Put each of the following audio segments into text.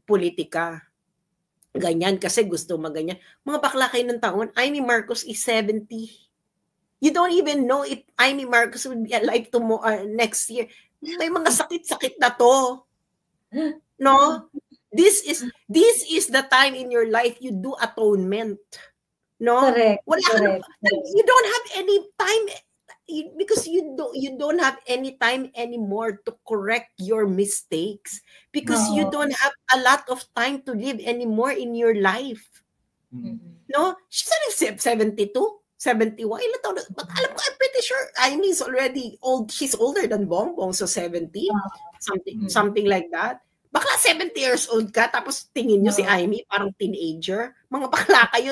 politika. Ganyan kasi gusto maganyan. Mga bakla kayo ng taon, Amy Marcos is 70. You don't even know if Amy Marcos will be alive tomorrow, next year. May mga sakit-sakit na to. No? This is the time in your life you do atonement. No? Correct. You don't have any time because you don't have any time anymore to correct your mistakes because you don't have a lot of time to live anymore in your life. No? She's 72, 71. But alam ko, I'm pretty sure Amy is already old. She's older than Bongbong, so 70, something like that. Bakla 70 years old ka, tapos tingin nyo si Amy parang teenager. Mga bakla kayo,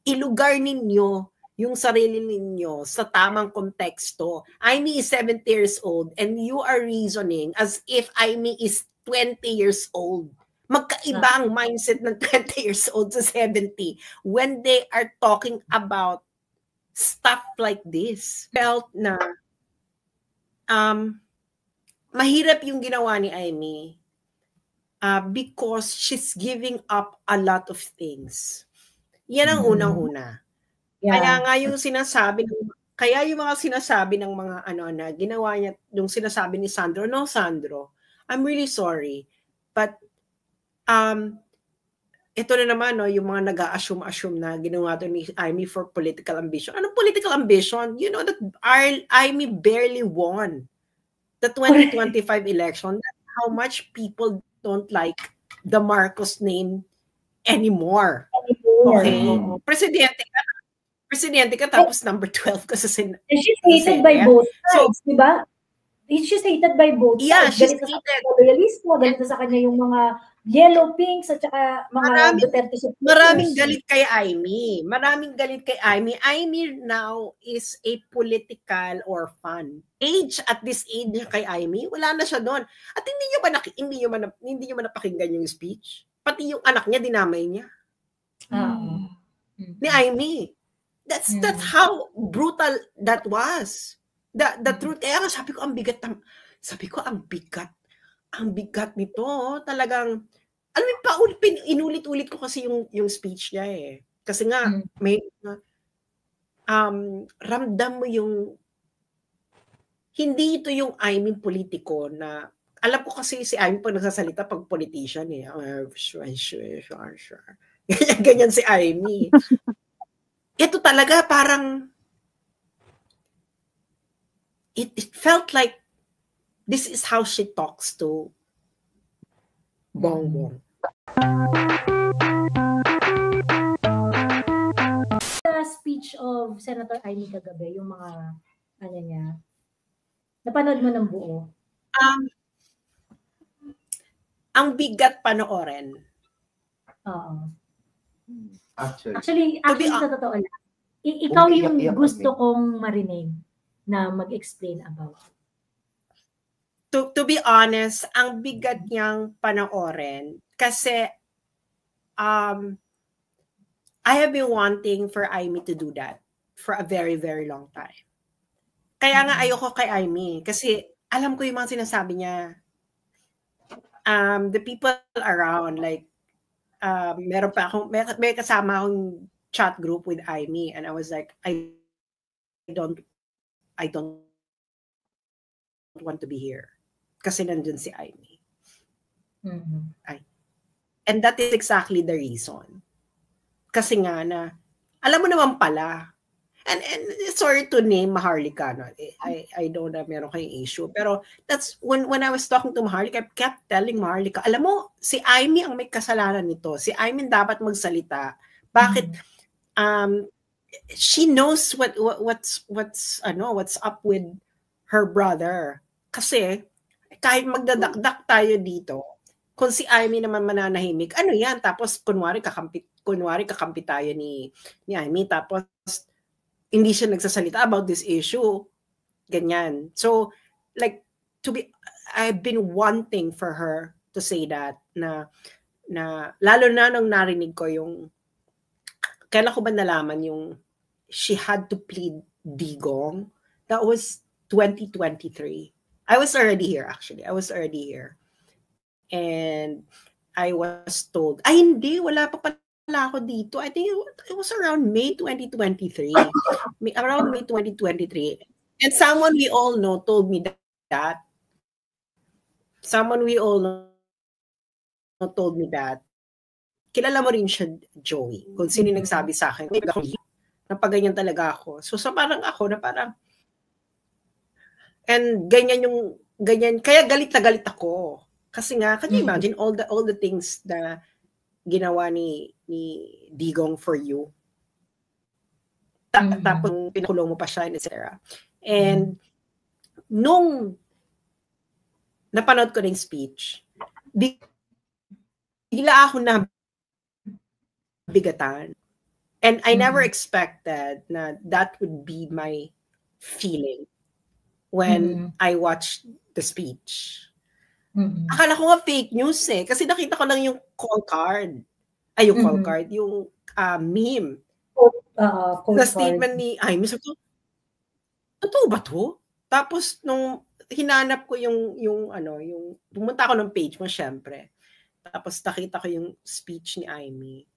ilugar ninyo yung sarili ninyo sa tamang konteksto. Amy is 70 years old and you are reasoning as if Amy is 20 years old. Magkaiba ang mindset ng 20 years old sa 70 when they are talking about stuff like this. Felt na mahirap yung ginawa ni Amy because she's giving up a lot of things. Yan ang unang-una. Kaya nga yung sinasabi yung mga sinasabi ng mga na ginawa niya, yung sinasabi ni Sandro, no Sandro, I'm really sorry, but ito na naman yung mga nag-a-assume na ginawa to ni Amy for political ambition. Anong political ambition? You know that Amy barely won the 2025 election. That's how much people don't like the Marcos name anymore. Okay? Presidente ka tapos number 12 ka sa Senate. And she's hated by both sides, di ba? She's hated by both sides. Yeah, she's hated. Galit na sa kanya yung mga yellow pinks at saka mga Duterte supporters. Maraming galit kay Amy. Amy now is a political orphan. At this age kay Amy, wala na siya doon. At hindi niyo man napakinggan yung speech. Pati yung anak niya dinamay niya. Ni Amy. That's how brutal that was. The truth, sabi ko ang bigat nito. Talagang, alam mo, inulit-ulit ko kasi yung speech niya eh. Kasi nga, may, ramdam mo yung, hindi ito yung Amy politiko na, alam ko kasi si Amy pag nagsasalita pag politician eh. Sure. Ganyan si Amy. Ito talaga parang it felt like this is how she talks to Bongbong. The speech of Senator Amy kagabi, yung mga niya, napanood mo ng buo? Ang bigat panoorin. Oo. Actually, sa totoo lang, ikaw yung gusto kong marinig na mag-explain about. To be honest, ang bigat niyang panoorin kasi I have been wanting for Amy to do that for a very, very long time. Kaya nga ayoko kay Amy kasi alam ko yung mga sinasabi niya. The people around, like, may kasama akong chat group with Amy and I was like, I don't want to be here kasi nandun si Amy. And that is exactly the reason. Kasi nga na, alam mo naman pala, and sorry to name Maharlika, no? I know na meron kayong issue, pero that's when I was talking to Maharlika, I kept telling Maharlika, alam mo, si Amy ang may kasalanan nito. Si Amy dapat magsalita. Bakit? She knows what's up with her brother. Kasi kahit magdadakdak tayo dito, kung si Amy naman mananahimik, ano yan? Tapos kunwari kakampi tayo ni Amy, tapos hindi siya nagsasalita about this issue. Ganyan. So, like, I've been wanting for her to say that na lalo na nung narinig ko yung, kailan ko ba nalaman yung she had to plead Digong? That was 2023. I was already here, actually. And I was told, ay hindi, wala pa pala ako dito. I think it was around May 2023. Around May 2023. And someone we all know told me that. Someone we all know told me that. Kilala mo rin siya, Joey. Kung sino nagsabi sa akin, napaganyan talaga ako. So parang ako na parang, and ganyan, kaya galit na galit ako. Kasi nga, can you imagine all the things na ginawa ni Digong for you? Tapos pinakulong mo pa siya, etc. And nung napanood ko ng speech, bigla ako na bigatan. And I never expected na that would be my feeling when I watched the speech. Akala ko nga fake news kasi nakita ko lang yung call card. Ay, yung call card, yung meme. Na statement ni Amy, sabi ko, totoo ba to? Tapos nung hinanap ko yung pumunta ako ng page mo, syempre. Tapos nakita ko yung speech ni Amy.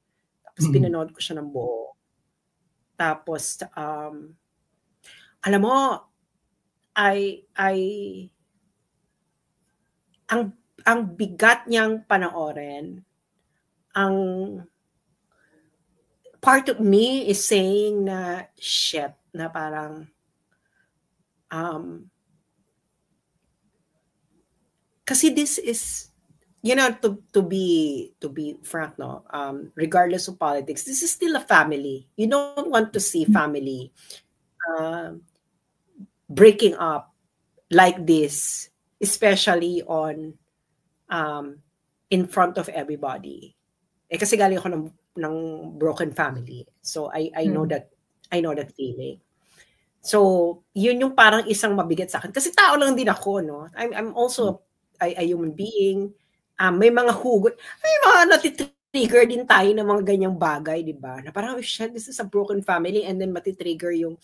Tapos pinanood ko siya ng buo. Tapos, alam mo, ang bigat niyang panoorin, ang part of me is saying na shit, na parang, kasi this is, to be frank, no, regardless of politics, this is still a family. You don't want to see family breaking up like this, especially on in front of everybody. Kasi galing ako ng broken family, so I know that feeling. So yun yung parang isang mabigat sa akin kasi tao lang din ako, no. I'm also a human being. May mga hugot, may mga natitrigger din tayo ng mga ganyang bagay, di ba? Na parang, oh shit, this is a broken family, and then matitrigger yung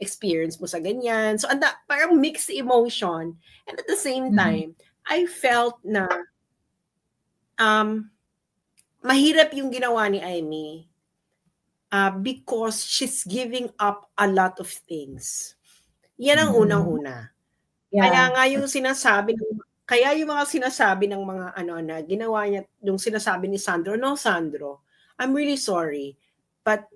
experience mo sa ganyan. So, parang mixed emotion. And at the same time, I felt na mahirap yung ginawa ni Amy because she's giving up a lot of things. Yan ang unang-una. Yeah. Kaya nga yung sinasabi yung mga sinasabi ng mga na ginawa niya, yung sinasabi ni Sandro, no, Sandro, I'm really sorry. But,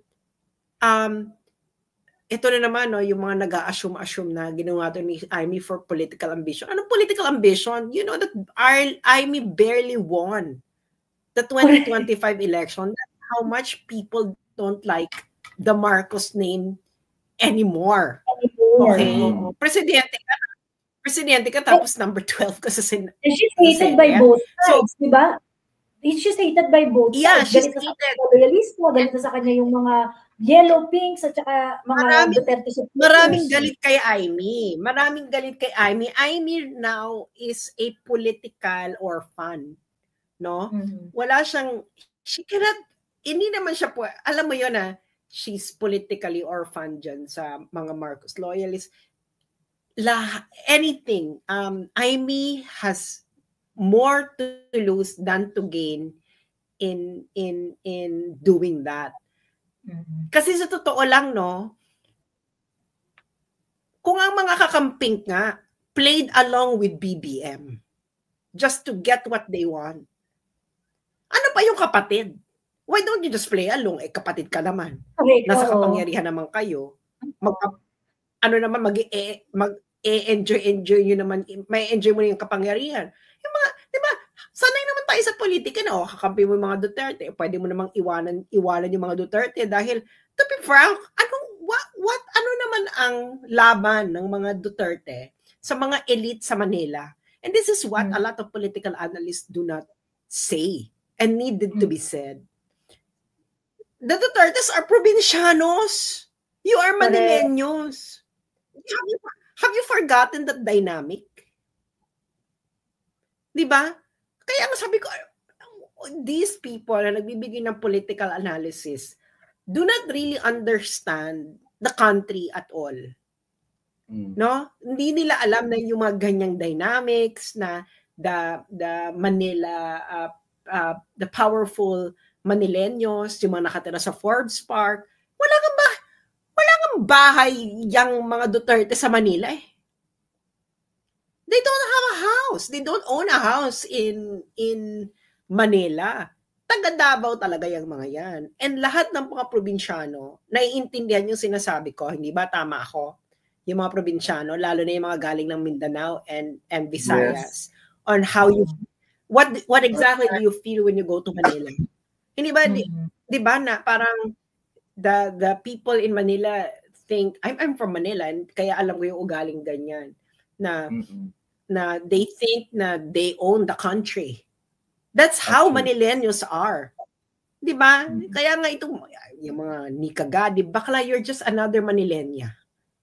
ito na naman, no, yung mga nag-a-assume na ginawa to ni Amy for political ambition. Anong political ambition? You know that Amy barely won the 2025 election. That's how much people don't like the Marcos name anymore. Okay? Presidente ka tapos number 12 ka sa Senate. And she's hated by both sides, di ba? She's hated by both sides. Yeah, she's hated. Galit na sa kanya yung mga yellow, pinks, at saka mga Duterte supporters. Maraming galit kay Amy. Amy now is a political orphan. No? Wala siyang, hindi naman siya po, alam mo yun she's politically orphan dyan sa mga Marcos loyalists. Anything. Amy has more to lose than to gain in doing that. Kasi sa totoo lang, no, kung ang mga kakamping nga played along with BBM just to get what they want, ano pa yung kapatid? Why don't you just play along? Kapatid ka naman. Okay, nasa kapangyarihan naman kayo. Mag-enjoy nyo naman, may enjoy mo yung kapangyarihan. Yung mga, di ba, sanay naman tayo sa politika na, kakampi mo yung mga Duterte, pwede mo namang iwanan yung mga Duterte dahil, to be frank, ano naman ang laban ng mga Duterte sa mga elite sa Manila? And this is what a lot of political analysts do not say and needed to be said. The Dutertes are provincianos. You are Manileños. Have you forgotten that dynamic? Diba? Kaya nga sabi ko, these people na nagbibigay ng political analysis do not really understand the country at all. No? Hindi nila alam na yung mga ganyang dynamics na the Manila, the powerful Manileños, yung mga nakatira sa Forbes Park. Wala kang bahay yung mga Duterte sa Manila eh. They don't have a house. They don't own a house in Manila. Taga Davao talaga yung mga yan. And lahat ng mga probinsyano, naiintindihan yung sinasabi ko, hindi ba tama ako? Yung mga probinsyano, lalo na yung mga galing ng Mindanao and Visayas, on how you, what exactly do you feel when you go to Manila? Hindi ba, di ba na parang the people in Manila think, I'm from Manila, and kaya alam ko yung ugaling ganyan, na they think na they own the country. That's how Manileños are. Di ba? Kaya nga itong yung mga Nikagadi, bakla, you're just another Manileña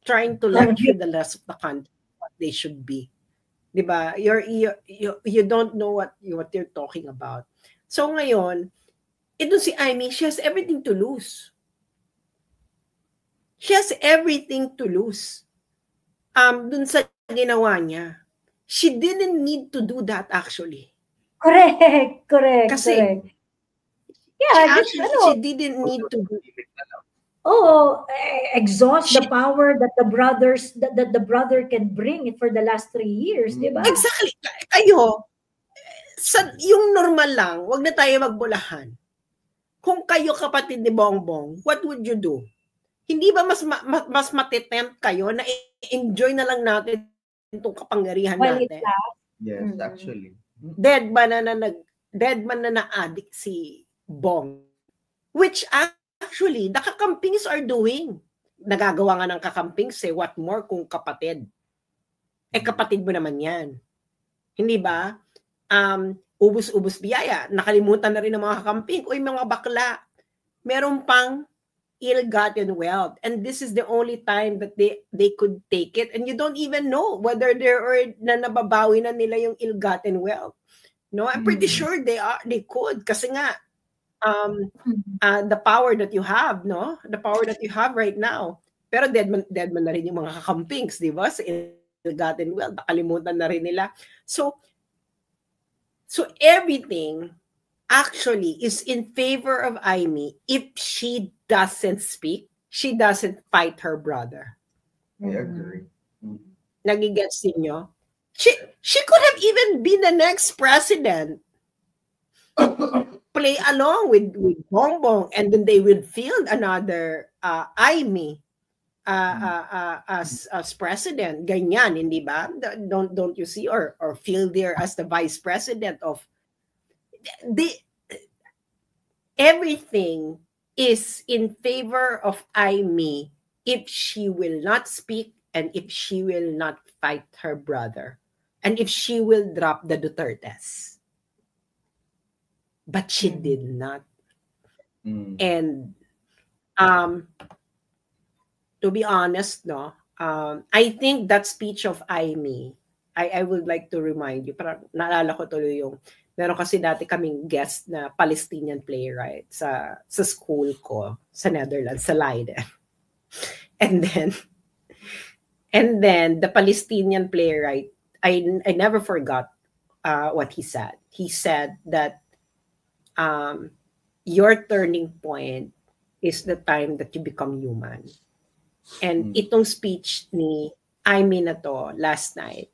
trying to lecture the rest of the country what they should be. Di ba? You don't know what you're talking about. So ngayon, ito si Amy, she has everything to lose. She has everything to lose. Dun sa ginawa niya. She didn't need to do that actually. Correct. Kasi, correct. Yeah, she didn't need to do it. Exhaust the power that the brother can bring for the last 3 years, di ba? Exactly. Kayo, yung normal lang, wag na tayo magbulahan. Kung kayo kapatid ni Bongbong, what would you do? Hindi ba mas matitempt kayo na enjoy na lang natin itong kapangyarihan natin? Yes, actually. Dead man na na-addict si Bong. Which actually, the kakampings are doing. Nagagawa nga ng kakampings what more kung kapatid? Kapatid mo naman yan. Hindi ba? Ubus-ubus biyaya. Nakalimutan na rin ng mga kakamping. Uy, mga bakla. Meron pang ill-gotten wealth. And this is the only time that they could take it. And you don't even know whether na nababawi na nila yung ill-gotten wealth. No, I'm pretty sure they could. Kasi nga, the power that you have, no? The power that you have right now. Pero dead man na rin yung mga kakampings, di ba? Sa ill-gotten wealth. Nakalimutan na rin nila. So everything actually is in favor of Amy if she doesn't speak, she doesn't fight her brother. I agree. Nagigets niyo? She could have even been the next president. Play along with Bongbong, and then they would field another Amy as president. Ganyan, hindi ba? Don't you see? Or field there as the vice president of everything is in favor of Amy if she will not speak and if she will not fight her brother and if she will drop the Dutertes. But she did not. And to be honest, no, I think that speech of Amy, I would like to remind you, parang naalala ko tuloy yung meron kasi dati kaming guest na Palestinian playwright sa school ko sa Netherlands, sa Leiden. And then the Palestinian playwright, I never forgot what he said. He said that your turning point is the time that you become human. And itong speech ni Amy na to last night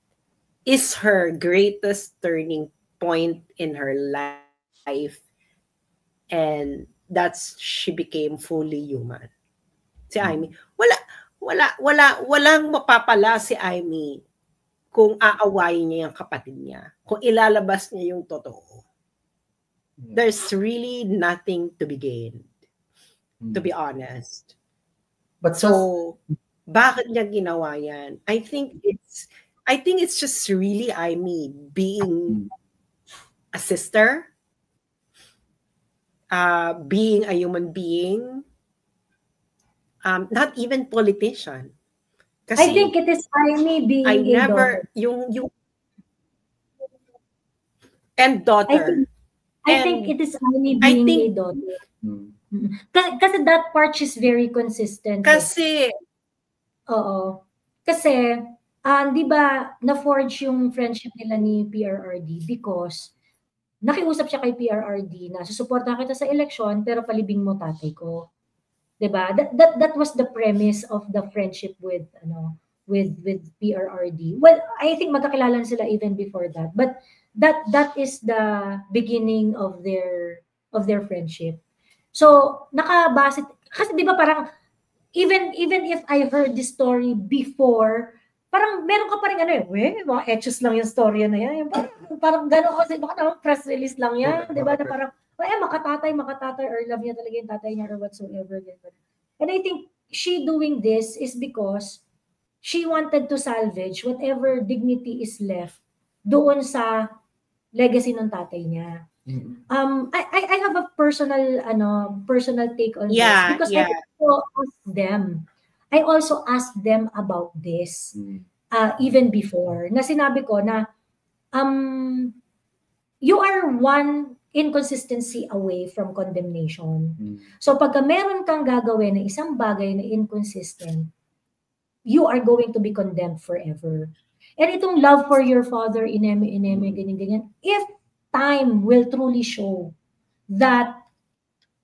is her greatest turning point in her life, and that's she became fully human. Si Amy, walang mapapala si Amy kung aawayin niya yung kapatid niya, kung ilalabas niya yung totoo. There's really nothing to be gained, to be honest. But so bakit niya ginawa yan? I think it's just really Amy being a sister, being a human being, not even politician. Kasi I think it is Amy being a daughter. And daughter. I think it is Amy being a daughter. Kasi that part she's very consistent. Kasi oo. Kasi Di ba, na-forge yung friendship nila ni PRRD because nakiusap siya kay PRRD na susuportahan kita sa eleksyon pero palibing mo tatay ko. 'Di ba? That was the premise of the friendship with with PRRD. Well, I think magkakilala na sila even before that. But that is the beginning of their friendship. So, nakabase kasi 'di ba parang even if I heard this story before, parang meron ka pa rin mga etchos lang yung story na yan. Parang gano'n kasi, baka naman press release lang yan, di ba? Na parang, makatatay, or love niya talaga yung tatay niya or whatsoever. And I think she doing this is because she wanted to salvage whatever dignity is left doon sa legacy ng tatay niya. I have a personal take on this because I also asked them about this even before. Na sinabi ko na you are one inconsistency away from condemnation. So pagka meron kang gagawin na isang bagay na inconsistent, you are going to be condemned forever. And itong love for your father, ineme, ganyan. If time will truly show that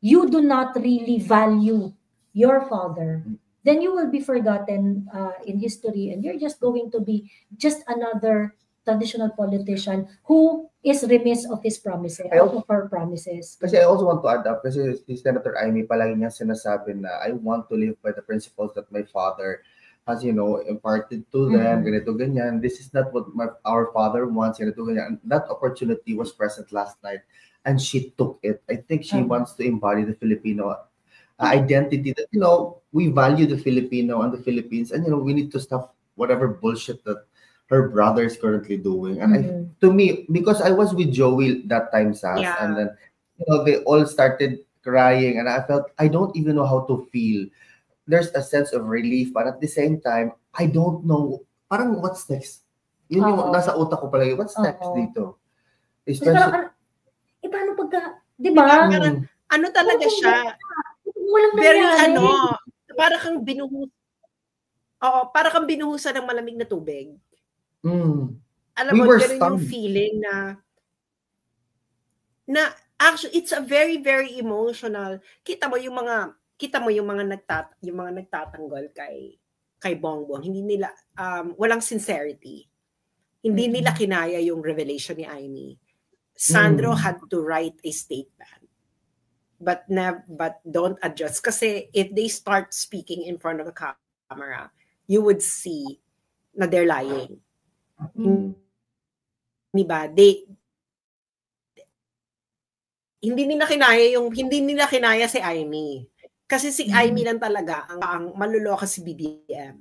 you do not really value your father, then you will be forgotten in history and you're just going to be just another traditional politician who is remiss of his promises, of her promises. Kasi I also want to add up, kasi si Senator Amy palagi niya sinasabi na I want to live by the principles that my father has, imparted to them, ganito, ganyan. This is not what our father wants, ganito, ganyan. And that opportunity was present last night and she took it. I think she wants to embody the Filipino identity that, we value the Filipino and the Philippines, and, we need to stop whatever bullshit that her brother is currently doing. And to me, because I was with Joey that time, Sas, and then, they all started crying, and I felt, I don't even know how to feel. There's a sense of relief, but at the same time, I don't know, parang what's next? Yun yung nasa utak ko palagi, what's next dito? Especially, paano pagka, di ba? Ano talaga siya? Very para kang binuhus. Oo, para kang binuhusan ng malamig na tubig. Alam mo, ganun yung feeling na actually it's a very, very emotional. Kita mo yung mga nagtatanggol kay Bongbong, hindi nila walang sincerity. Hindi nila kinaya yung revelation ni Amy. Sandro had to write a statement. But don't adjust. Kasi if they start speaking in front of a camera, you would see na they're lying. Diba? Hindi nila kinaya si Amy. Kasi si Amy lang talaga ang maluloka si BBM.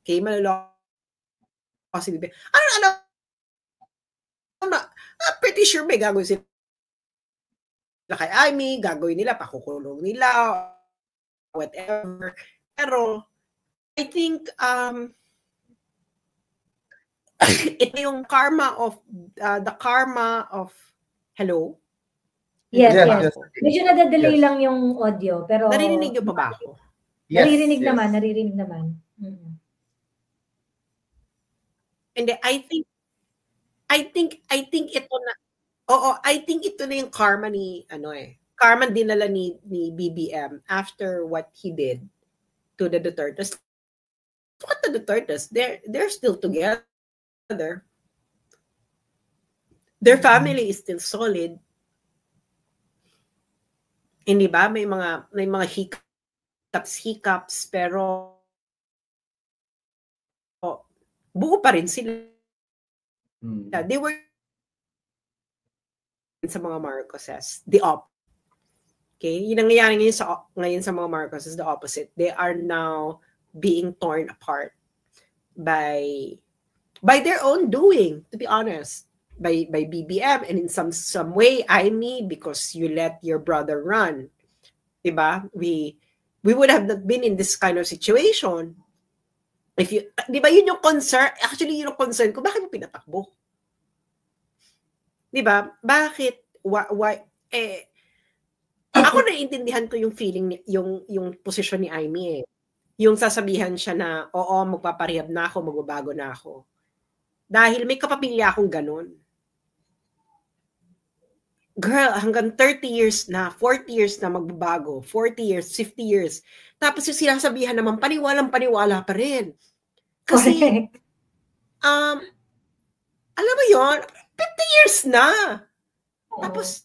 Okay, maluloka si BBM. Pretty sure may gagawin sila kay Amy, gagawin nila, pakukulong nila, whatever. Pero, I think, ito yung karma of, hello? Yes. Medyo nadadelay lang yung audio, pero... Naririnig niyo pa ba ako? Yes, naririnig naman. Hindi, I think ito na, I think ito na yung karma ni, karma dinala ni BBM after what he did to the Dutertes. What the Dutertes? They're still together. Their family is still solid. Hindi ba? May mga hiccups, pero buo pa rin sila. They were sa mga Marcoses, the opposite. Okay? Yung nangyayari ngayon sa mga Marcoses, the opposite. They are now being torn apart by their own doing, to be honest. By BBM, and in some way, Amy, because you let your brother run. Diba? We would have not been in this kind of situation. If you, di ba yun yung concern? Actually, yun yung concern ko. Bakit mo pinatakbo? Di ba? Bakit? Why? Ako naiintindihan ko yung feeling, yung posisyon ni Amy. yung sasabihan siya na, oo, magpaparehab na ako, magbabago na ako. Dahil may kapamilya akong ganun. Girl, hanggang 30 years na, 40 years na magbabago, 40 years, 50 years. Tapos yung sinasabihan naman, paniwalang-paniwala pa rin. Kasi, alam mo yon, 50 years na. Tapos,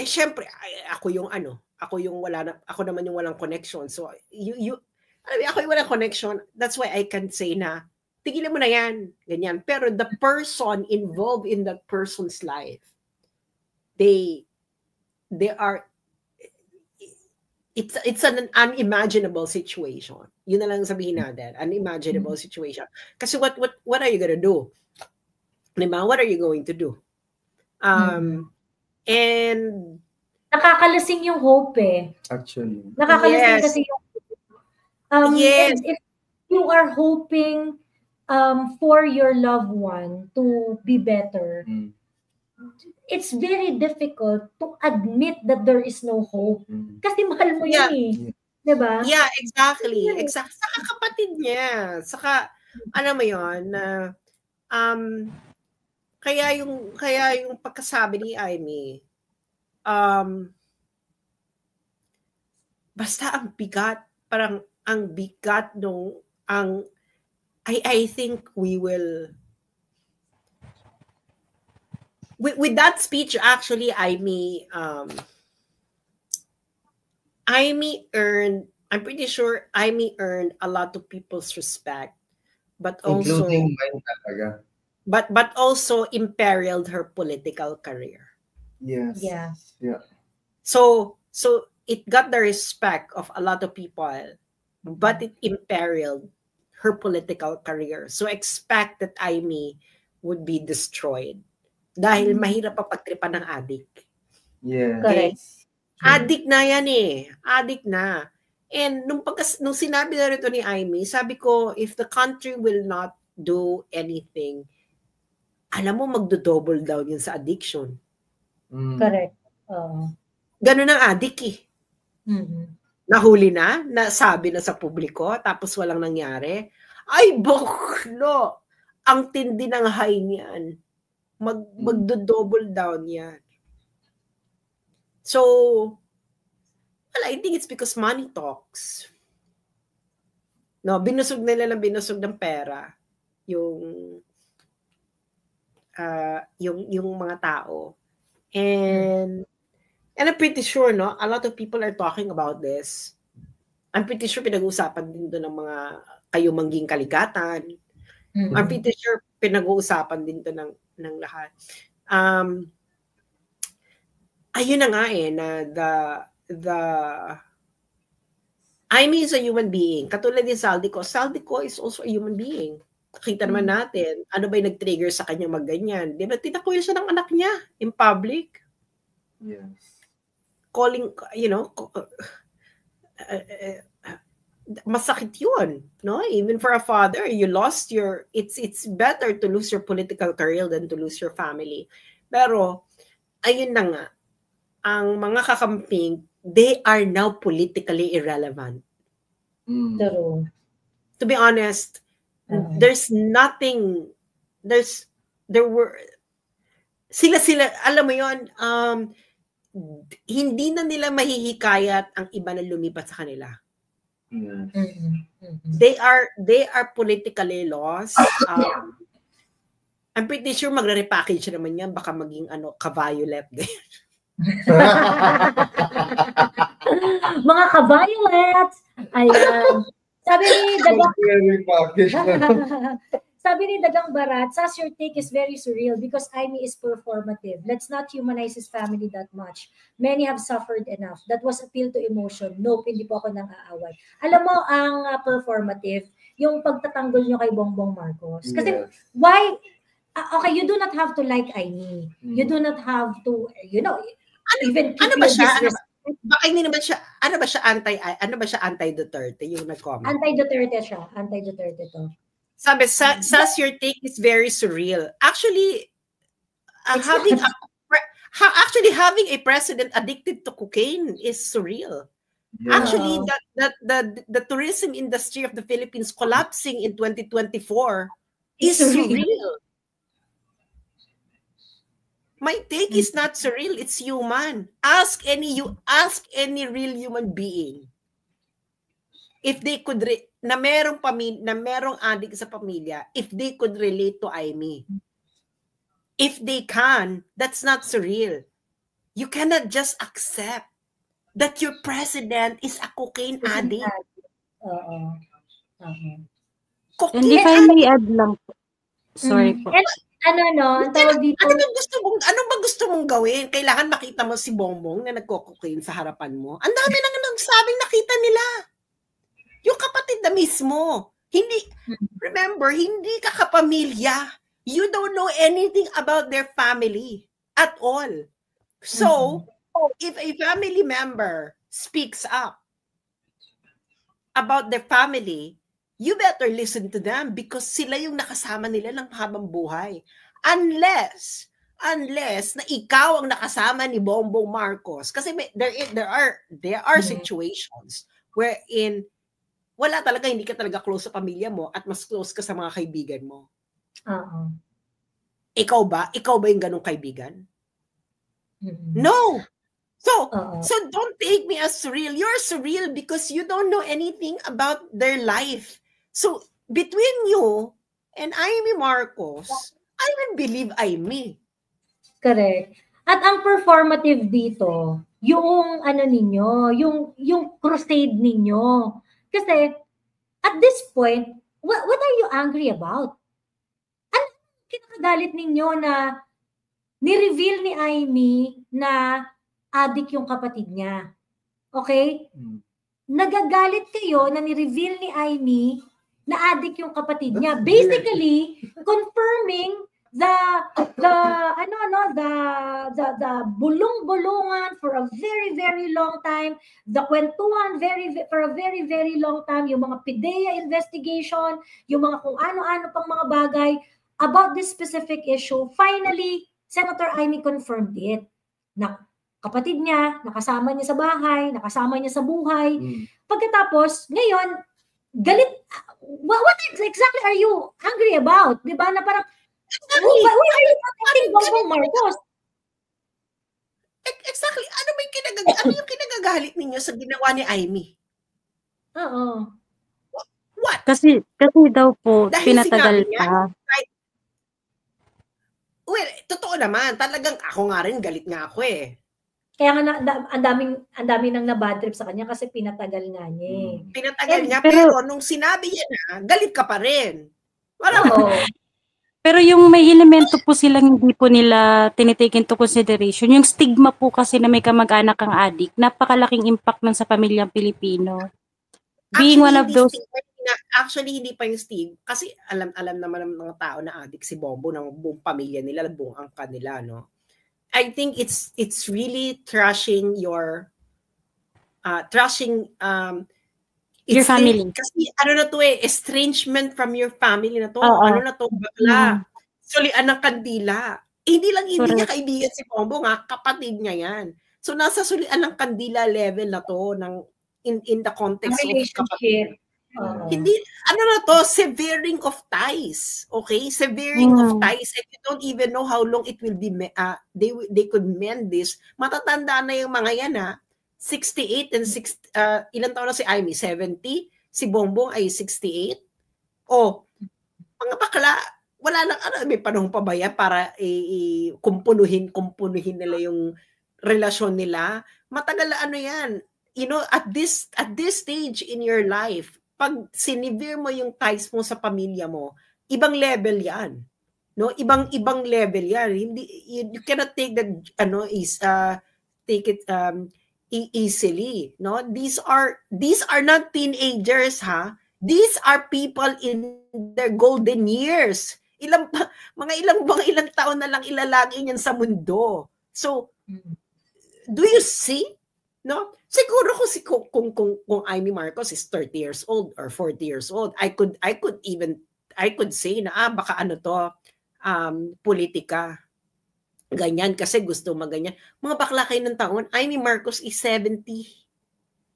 syempre, ako yung ako naman yung walang connection. So, ako yung walang connection. That's why I can say na, tigilan mo na yan, ganyan. Pero the person involved in that person's life, they are, it's an unimaginable situation. Yun na lang sabihin natin, unimaginable situation. Kasi what are you gonna do? Diba? What are you going to do? And nakakalasing yung hope Actually. Nakakalasing kasi yung yes. If you are hoping for your loved one to be better, it's very difficult to admit that there is no hope. Kasi mahal mo yun Diba? Yeah, exactly. Saka kapatid niya. Saka, alam mo yun, kaya yung pagkasabi ni Amy, basta ang bigat, parang ang bigat nung, I think we will, with that speech, actually, Amy earned, I'm pretty sure Amy earned a lot of people's respect, but also, including mine talaga. But also imperiled her political career. Yes. Yeah. So it got the respect of a lot of people, but it imperiled her political career. So expect that Amy would be destroyed. Dahil mahirap pa pagtripan ng addict. Yes. Correct. Addict na yan Addict na. And nung sinabi na rito ni Amy, sabi ko, if the country will not do anything, alam mo, magdo-double down yun sa addiction. Correct. Ganun ang addict Nahuli na, nasabi na sa publiko, tapos walang nangyari. Ay, baklo! Ang tindi ng high niyan. Magdo-double down yan. So, well, I think it's because money talks. No, binusog ng pera yung mga tao. And I'm pretty sure, no, a lot of people are talking about this. I'm pretty sure pinag-uusapan din doon ng mga kayumangging kaligatan. I'm pretty sure pinag-uusapan din doon ng lahat. Ayun na nga na Amy is a human being. Katulad ni Saldico is also a human being. Kita naman natin, ano ba yung nag-trigger sa kanya magganyan? Di ba, tinakuya siya ng anak niya in public? Yes. Calling, masakit yun, no? Even for a father, you lost it's better to lose your political career than to lose your family. Pero, ayun na nga, ang mga kakamping, they are now politically irrelevant. True. To be honest, there's nothing, sila, alam mo yun, hindi na nila mahihikayat ang iba na lumipat sa kanila. Yes. They are politically lost. I'm pretty sure magre-repackage naman yan, baka maging ka-violet din. Mga ka-violets! Ayan. Sabi ni Dagang Barat, Sas, your take is very surreal because Amy is performative. Let's not humanize his family that much. Many have suffered enough. That was appeal to emotion. Nope, hindi po ako nang aaway. Alam mo, ang performative, yung pagtatanggol nyo kay Bongbong Marcos. Kasi, why? Okay, you do not have to like Amy. You do not have to, even ano ba siya? Baka hindi naman siya, ano ba siya anti-Duterte yung nag-comment? Anti-Duterte siya. Anti-Duterte to. Sabi, Sas, your take is very surreal. Actually, having a president addicted to cocaine is surreal. Yeah. Actually, the tourism industry of the Philippines collapsing in 2024 is It's surreal. surreal. My take is not surreal, it's human. Ask any real human being if they could na merong adik sa pamilya, if they could relate to Aimee. If they can, that's not surreal. You cannot just accept that your president is a cocaine addict. Oo. And if I may add lang po. Sorry po. And ang tawag dito. Ano ba gusto mong gawin? Kailangan makita mo si Bongbong na nagko-cocaine sa harapan mo. Ang dami nang nagsabing nakita nila. Yung kapatid na mismo. Remember, hindi ka kapamilya. You don't know anything about their family at all. So, if a family member speaks up about their family, you better listen to them because sila yung nakasama nila ng habang buhay. Unless na ikaw ang nakasama ni Bongbong Marcos. Kasi there are situations wherein wala talaga, hindi ka talaga close sa pamilya mo at mas close ka sa mga kaibigan mo. Ikaw ba yung ganong kaibigan? No. So don't take me as surreal. You're surreal because you don't know anything about their life. So between you and Aimee Marcos, I will believe Aimee. Correct. At ang performative dito, yung ninyo, yung crusade ninyo. Kasi at this point, what are you angry about? Ano kinakagalit ninyo na ni-reveal ni Aimee na adik yung kapatid niya? Okay? Nagagalit kayo na ni-reveal ni Aimee na adik yung kapatid niya. Basically, confirming the bulong-bulungan for a very, very long time, the kwentuhan for a very, very long time, yung mga PIDEA investigation, yung mga kung ano-ano pang mga bagay about this specific issue. Finally, Senator Aimee confirmed it. Na kapatid niya, nakasama niya sa bahay, nakasama niya sa buhay. Pagkatapos, ngayon, galit. What exactly are you angry about? Diba? Na parang, why are you protecting Bongbong Marcos? Exactly. Ano yung kinagagalit ninyo sa ginawa ni Aimee? Oo. What? Kasi daw po, Dahil pinatagal sinabi niya, pa. Well, totoo naman. Talagang ako nga rin, galit nga ako eh. Kaya nga, ang dami nang na-bad trip sa kanya kasi pinatagal nga niya. Pinatagal niya, pero nung sinabi niya na, galit ka pa rin. Pero yung may elemento po silang hindi po nila tinitake into consideration, yung stigma po kasi na may kamag-anak ang adik, napakalaking impact nun sa pamilyang Pilipino. Being one of those... Actually, hindi pa yung stigma. Kasi alam naman ng mga tao na adik si Bongbong, ng buong pamilya nila, buong angka nila, no? I think it's really trashing your family. Kasi na to estrangement from your family na to. Ano na to, bakla. Sulian ng kandila. Hindi niya kaibigan si Bongbong, kapatid niya yan. So nasa sulian ng kandila level na to in the context of kapatid. Hindi, na to, severing of ties. Okay? Severing of ties. And you don't even know how long it will be, they could mend this. Matatanda na yung mga yan, 68 and ilan taon na si Aimee? 70? Si Bongbong ay 68? Mga bakla, wala lang, may panahon pa ba yan para kumpunuhin nila yung relasyon nila? Matagal na yan. You know, at this stage in your life, pag sinivere mo yung ties mo sa pamilya mo, ibang level yan. No? Ibang level yan. Hindi, you cannot take that, take it easily. No? These are not teenagers, These are people in their golden years. Ilang taon na lang ilalagay niyan sa mundo. So, do you see? No? Siguro kung Aimee Marcos is 30 years old or 40 years old, I could say na baka politika. Ganyan kasi gusto maganyan. Mga bakla kayo ng taon, Aimee Marcos is 70.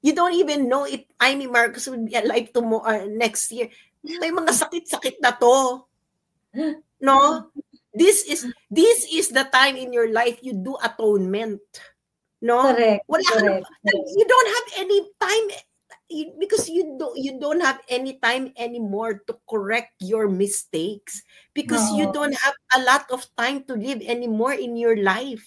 You don't even know if Amy Marcos will be alive tomorrow, next year. May mga sakit-sakit na to. No? This is the time in your life you do atonement. No? Correct. Wala ka na, Correct. you don't have any time because you don't have any time anymore to correct your mistakes because you Oo. don't have a lot of time to live anymore in your life.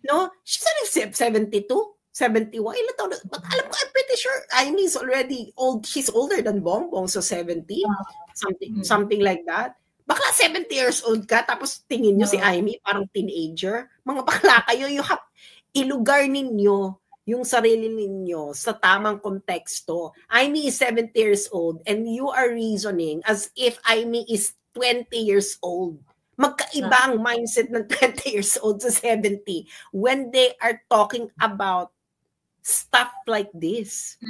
No? She's only 72, 71. Ilan taon na? But alam ko, I'm pretty sure Amy is already old. She's older than Bongbong, so 70, something like that. Bakla 70 years old ka, tapos tingin nyo si Amy parang teenager. Mga bakla kayo, ilugar ninyo yung sarili ninyo sa tamang konteksto. Amy is 70 years old and you are reasoning as if Amy is 20 years old. Magkaiba ang mindset ng 20 years old sa 70 when they are talking about stuff like this.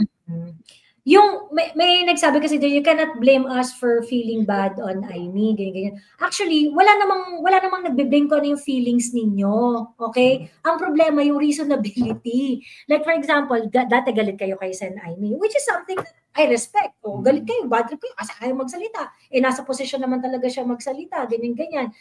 Yung may nagsabi kasi doon, you cannot blame us for feeling bad on Amy, ganyan. Actually, wala namang nagbe-blame ko ano yung feelings ninyo. Okay? Ang problema yung reasonability. Like for example, dati galit kayo kay Sen Amy, which is something that I respect. O, galit kayo, bad trip kayo kasi ayaw magsalita. Nasa posisyon naman talaga siya magsalita, ganyan.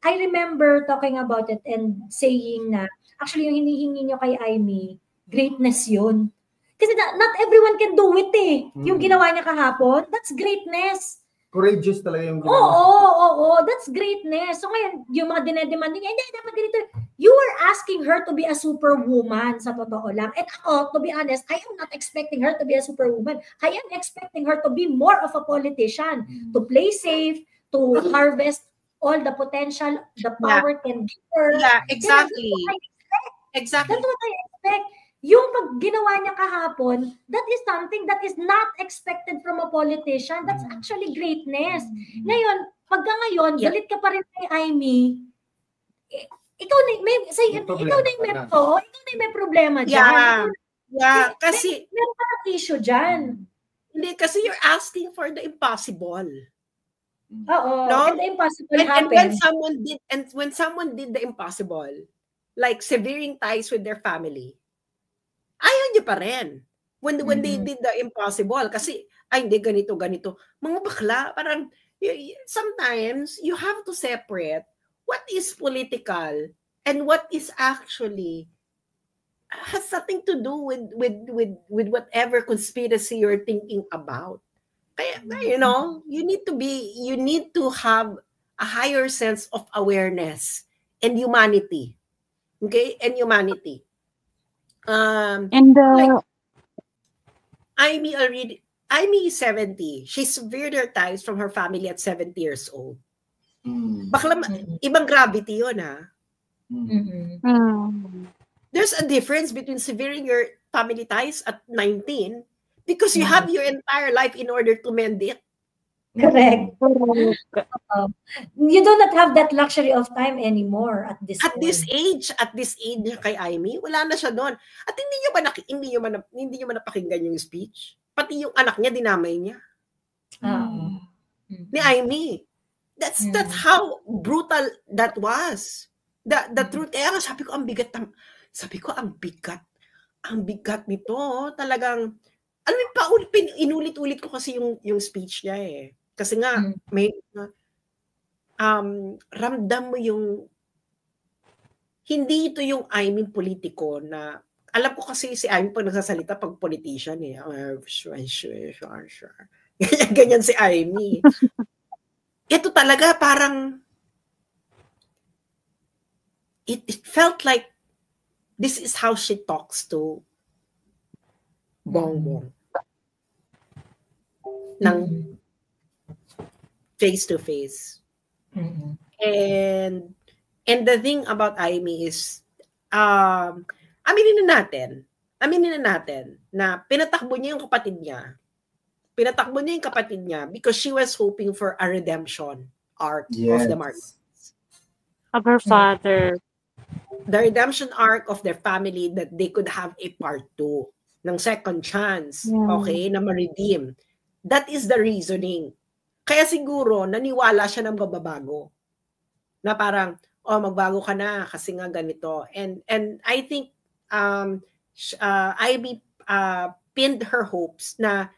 I remember talking about it and saying na actually yung hinihingi nyo kay Amy, greatness yun. Kasi not everyone can do it eh. Yung ginawa niya kahapon, that's greatness. Courageous talaga yung ginawa. Oo, that's greatness. So ngayon, yung mga dinedemand niya, hindi, dapat ganito. You are asking her to be a superwoman, sa totoo lang. And ako, to be honest, I am not expecting her to be a superwoman. I am expecting her to be more of a politician, to play safe, to harvest all the potential, the power can give her. Yeah, exactly. That's what I expect. Yung pag ginawa niya kahapon, that is something that is not expected from a politician. That's actually greatness. Ngayon, pagka ngayon, galit ka pa rin kay Amy, ikaw na yung may problema dyan. Yeah, kasi meron pa ng issue dyan. Hindi, kasi you're asking for the impossible. Oo, no? And the impossible And happened. when someone did the impossible, like severing ties with their family, ayaw niyo pa rin. When they did the impossible, kasi, ay hindi, ganito. Mga bakla, parang, sometimes, you have to separate what is political and what is actually, has something to do with whatever conspiracy you're thinking about. Kaya, you need to have a higher sense of awareness and humanity. Okay? And humanity. Like, Amy is 70. She severed her ties from her family at 70 years old. Bakla, ibang gravity yun, ha? There's a difference between severing your family ties at 19 because you have your entire life in order to mend it. Correct. You do not have that luxury of time anymore at this age kay Amy, wala na siya doon. At hindi niyo ba napakinggan yung speech? Pati yung anak niya dinamay niya. Ni Amy. That's how brutal that was. The truth, sabi ko ang bigat nito, talagang alam mo inulit-ulit ko kasi yung speech niya eh. Kasi nga, may ramdam mo yung hindi ito yung Amy politiko na alam ko kasi si Amy pag nagsasalita pag politician eh. Sure. Ganyan si Amy. Ito talaga parang it felt like this is how she talks to Bongbong. Ng face to face. And the thing about Amy is aminin na natin na pinatakbo niya yung kapatid niya because she was hoping for a redemption arc of the Marcos. Of her father. The redemption arc of their family that they could have a part 2 ng second chance, okay, na ma-redeem. That is the reasoning. Kaya siguro, naniwala siya ng magbabago. Na parang, magbago ka na kasi nga ganito. And I think pinned her hopes na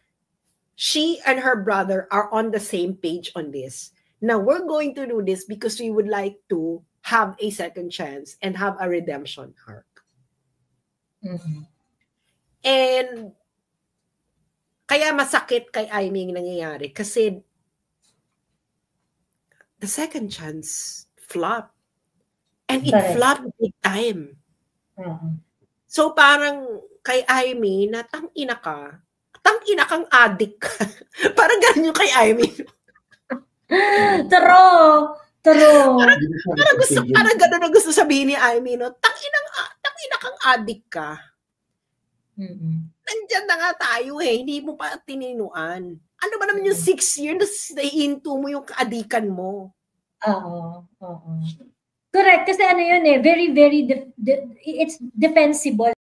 she and her brother are on the same page on this. Now, we're going to do this because we would like to have a second chance and have a redemption arc. And kaya masakit kay Aimee yung nangyayari kasi the second chance flopped. And it flopped big time. So parang kay Aimee na tang-ina kang addict ka. Parang ganun yung kay Aimee. True. Parang ganun ang gusto sabihin ni Aimee, no? Tang-ina kang addict ka. Nandyan na nga tayo hindi mo pa tininuan. Ano ba naman yung 6 years na into mo yung kaadikan mo? Oo. Correct. Kasi ano yun very, very, it's defensible.